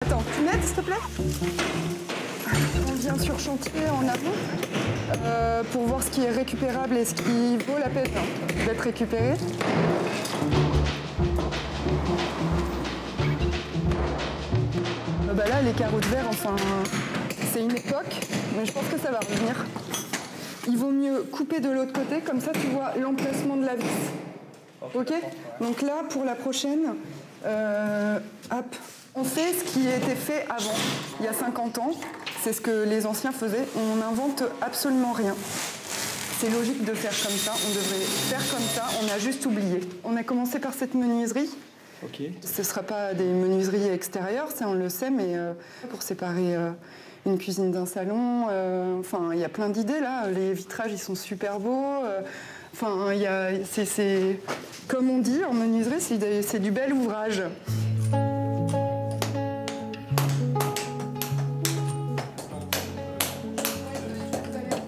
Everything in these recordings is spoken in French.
Attends, tu m'aides s'il te plaît? On vient sur chantier en amont pour voir ce qui est récupérable et ce qui vaut la peine d'être récupéré. Là, les carreaux de verre, enfin, c'est une époque, mais je pense que ça va revenir. Il vaut mieux couper de l'autre côté, comme ça tu vois l'emplacement de la vis. Ok? Donc là, pour la prochaine, hop, on fait ce qui était fait avant, il y a 50 ans. C'est ce que les anciens faisaient. On n'invente absolument rien. C'est logique de faire comme ça. On devrait faire comme ça. On a juste oublié. On a commencé par cette menuiserie. Okay. Ce ne sera pas des menuiseries extérieures, ça on le sait, mais pour séparer une cuisine d'un salon, enfin il y a plein d'idées là. Les vitrages ils sont super beaux. Enfin c'est comme on dit en menuiserie, c'est du bel ouvrage.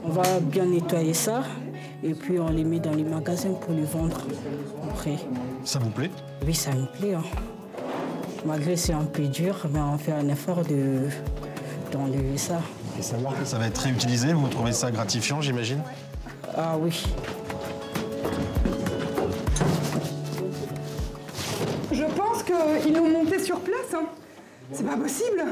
On va bien nettoyer ça et puis on les met dans les magasins pour les vendre après. Ça vous plaît? Oui, ça me plaît. Hein. Malgré c'est un peu dur, mais on fait un effort d'enlever ça. Et savoir que ça va être réutilisé, vous trouvez ça gratifiant, j'imagine? Ah oui. Je pense qu'ils l'ont monté sur place. Hein. C'est pas possible.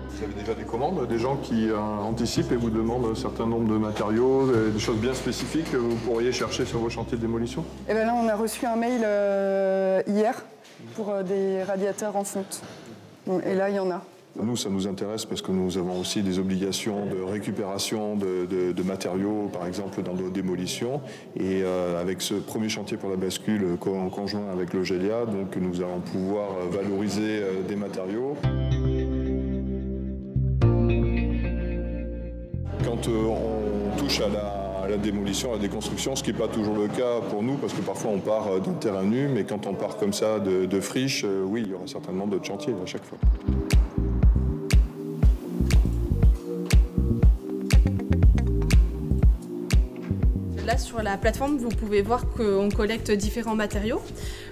Vous avez déjà des commandes, des gens qui anticipent et vous demandent un certain nombre de matériaux, des choses bien spécifiques que vous pourriez chercher sur vos chantiers de démolition? Et bien là, on a reçu un mail hier pour des radiateurs en fonte. Et là, il y en a. Nous, ça nous intéresse parce que nous avons aussi des obligations de récupération de matériaux, par exemple, dans nos démolitions. Et avec ce premier chantier pour la bascule en conjoint avec le GELIA, donc nous allons pouvoir valoriser des matériaux. Quand on touche à la démolition, à la déconstruction, ce qui n'est pas toujours le cas pour nous, parce que parfois on part d'un terrain nu, mais quand on part comme ça de friche, oui, il y aura certainement d'autres chantiers à chaque fois. Là, sur la plateforme, vous pouvez voir qu'on collecte différents matériaux.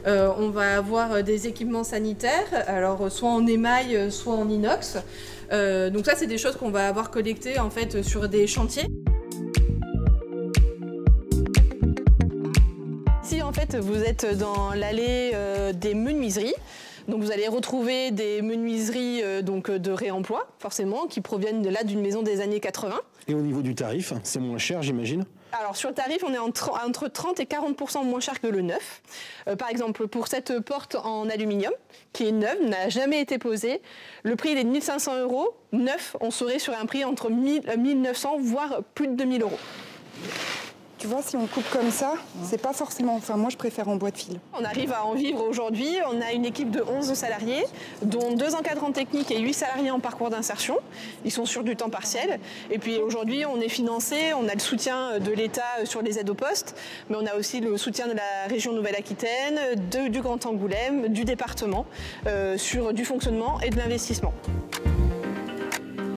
On va avoir des équipements sanitaires, alors soit en émail, soit en inox. Donc ça, c'est des choses qu'on va avoir collectées en fait sur des chantiers. Ici, en fait, vous êtes dans l'allée des menuiseries. Donc vous allez retrouver des menuiseries donc de réemploi, forcément, qui proviennent là d'une maison des années 80. Et au niveau du tarif, c'est moins cher, j'imagine? Alors sur le tarif, on est entre 30 et 40% moins cher que le neuf. Par exemple, pour cette porte en aluminium, qui est neuve, n'a jamais été posée, le prix il est de 1 500 €. Neuf, on serait sur un prix entre 1 900, voire plus de 2 000 €. Tu vois, si on coupe comme ça, c'est pas forcément... Enfin, moi, je préfère en bois de fil. On arrive à en vivre aujourd'hui. On a une équipe de 11 salariés, dont 2 encadrants techniques et 8 salariés en parcours d'insertion. Ils sont sur du temps partiel. Et puis aujourd'hui, on est financé. On a le soutien de l'État sur les aides au poste, mais on a aussi le soutien de la région Nouvelle-Aquitaine, du Grand Angoulême, du département, sur du fonctionnement et de l'investissement.